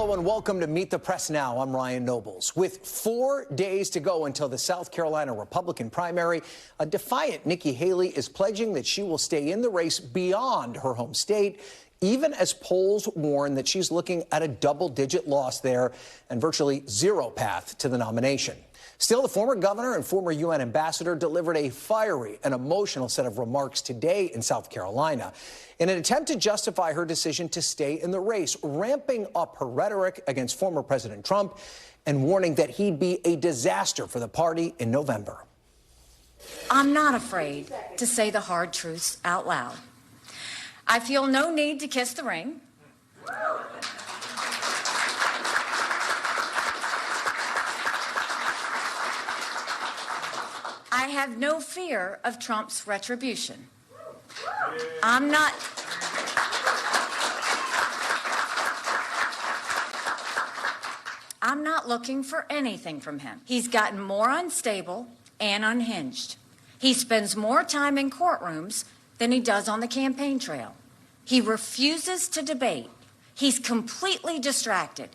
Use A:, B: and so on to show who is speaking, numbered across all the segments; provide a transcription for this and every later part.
A: Hello and welcome to Meet the Press Now. I'm Ryan Nobles. With 4 days to go until the South Carolina Republican primary, a defiant Nikki Haley is pledging that she will stay in the race beyond her home state, even as polls warn that she's looking at a double-digit loss there and virtually zero path to the nomination. Still, the former governor and former UN ambassador delivered a fiery and emotional set of remarks today in South Carolina in an attempt to justify her decision to stay in the race, ramping up her rhetoric against former President Trump and warning that he'd be a disaster for the party in November.
B: I'm not afraid to say the hard truths out loud. I feel no need to kiss the ring. I have no fear of Trump's retribution. I'm not looking for anything from him. He's gotten more unstable and unhinged. He spends more time in courtrooms than he does on the campaign trail. He refuses to debate. He's completely distracted,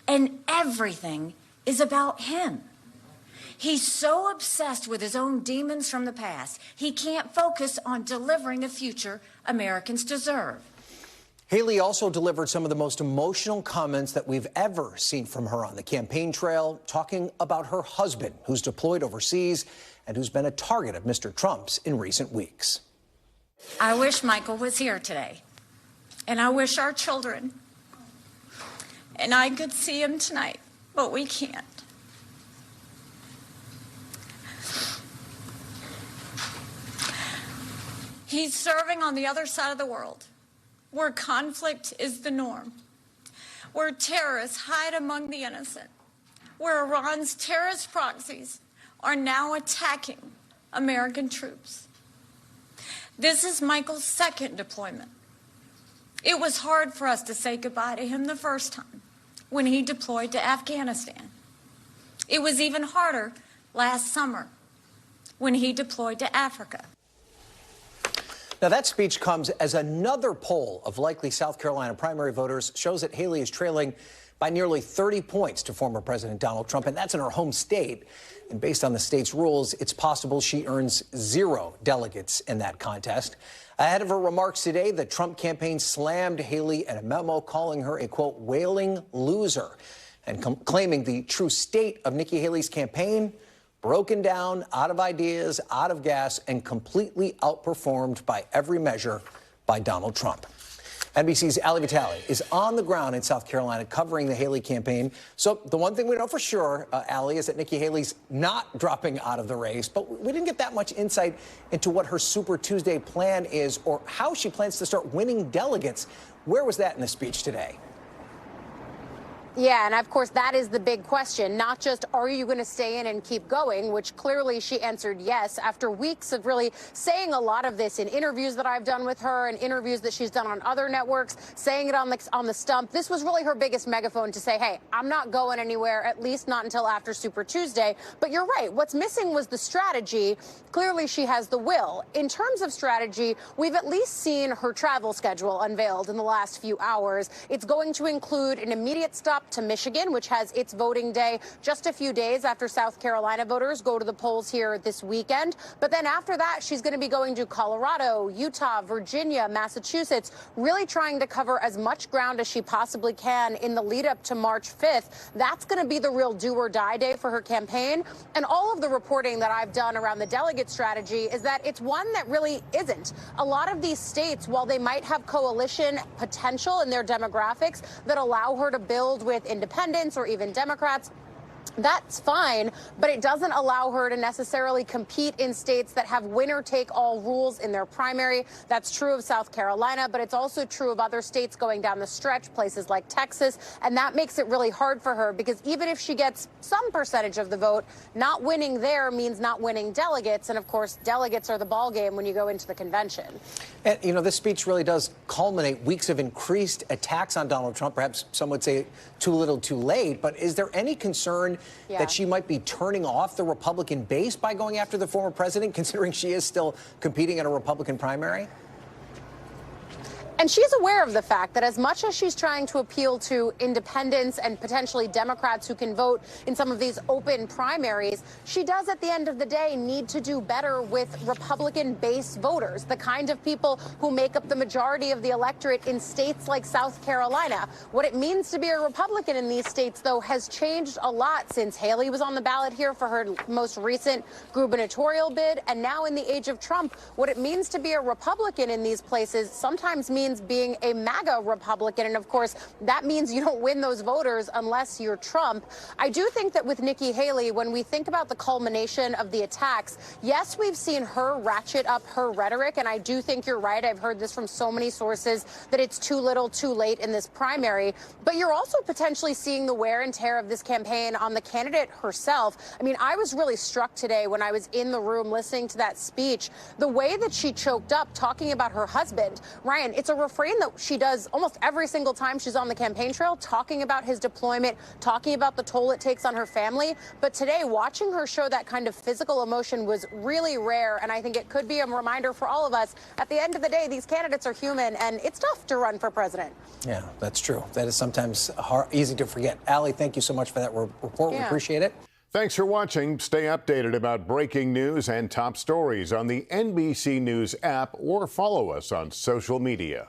B: and everything is about him. He's so obsessed with his own demons from the past, he can't focus on delivering the future Americans deserve.
A: Haley also delivered some of the most emotional comments that we've ever seen from her on the campaign trail, talking about her husband, who's deployed overseas and who's been a target of Mr. Trump's in recent weeks.
B: I wish Michael was here today, and I wish our children and I could see him tonight, but we can't. He's serving on the other side of the world, where conflict is the norm, where terrorists hide among the innocent, where Iran's terrorist proxies are now attacking American troops. This is Michael's second deployment. It was hard for us to say goodbye to him the first time when he deployed to Afghanistan. It was even harder last summer when he deployed to Africa.
A: Now, that speech comes as another poll of likely South Carolina primary voters shows that Haley is trailing by nearly 30 points to former President Donald Trump, and that's in her home state. And based on the state's rules, it's possible she earns 0 delegates in that contest. Ahead of her remarks today, the Trump campaign slammed Haley in a memo, calling her a, quote, wailing loser, and claiming the true state of Nikki Haley's campaign: broken down, out of ideas, out of gas, and completely outperformed by every measure by Donald Trump. NBC's Vitali is on the ground in South Carolina covering the Haley campaign. So the one thing we know for sure, Allie, is that Nikki Haley's not dropping out of the race. But we didn't get that much insight into what her Super Tuesday plan is or how she plans to start winning delegates. Where was that in the speech today?
C: Yeah, and of course, that is the big question. Not just are you going to stay in and keep going, which clearly she answered yes after weeks of really saying a lot of this in interviews that I've done with her and interviews that she's done on other networks, saying it on the stump. This was really her biggest megaphone to say, hey, I'm not going anywhere, at least not until after Super Tuesday. But you're right. What's missing was the strategy. Clearly, she has the will. In terms of strategy, we've at least seen her travel schedule unveiled in the last few hours. It's going to include an immediate stop to Michigan, which has its voting day just a few days after South Carolina voters go to the polls here this weekend. But then after that, she's going to be going to Colorado, Utah, Virginia, Massachusetts, really trying to cover as much ground as she possibly can in the lead up to March 5th. That's going to be the real do or die day for her campaign. And all of the reporting that I've done around the delegate strategy is that it's one that really isn't. A lot of these states, while they might have coalition potential in their demographics that allow her to build with independents or even Democrats, that's fine, but it doesn't allow her to necessarily compete in states that have winner-take-all rules in their primary. That's true of South Carolina, but it's also true of other states going down the stretch, places like Texas, and that makes it really hard for her because even if she gets some percentage of the vote, not winning there means not winning delegates, and of course, delegates are the ballgame when you go into the convention.
A: And, you know, this speech really does culminate weeks of increased attacks on Donald Trump. Perhaps some would say too little, too late. But is there any concern that she might be turning off the Republican base by going after the former president, considering she is still competing in a Republican primary?
C: And she's aware of the fact that as much as she's trying to appeal to independents and potentially Democrats who can vote in some of these open primaries, she does at the end of the day need to do better with Republican-based voters, the kind of people who make up the majority of the electorate in states like South Carolina. What it means to be a Republican in these states, though, has changed a lot since Haley was on the ballot here for her most recent gubernatorial bid. And now in the age of Trump, what it means to be a Republican in these places sometimes means being a MAGA Republican. And of course, that means you don't win those voters unless you're Trump. I do think that with Nikki Haley, when we think about the culmination of the attacks, yes, we've seen her ratchet up her rhetoric. And I do think you're right. I've heard this from so many sources that it's too little, too late in this primary. But you're also potentially seeing the wear and tear of this campaign on the candidate herself. I mean, I was really struck today when I was in the room listening to that speech, the way that she choked up talking about her husband. Ryan, it's a refrain that she does almost every single time she's on the campaign trail, talking about his deployment, talking about the toll it takes on her family. But today, watching her show that kind of physical emotion was really rare. And I think it could be a reminder for all of us. At the end of the day, these candidates are human, and it's tough to run for president.
A: Yeah, that's true. That is sometimes easy to forget. Allie, thank you so much for that report.
C: Yeah.
A: We appreciate it.
D: Thanks for watching. Stay updated about breaking news and top stories on the NBC News app or follow us on social media.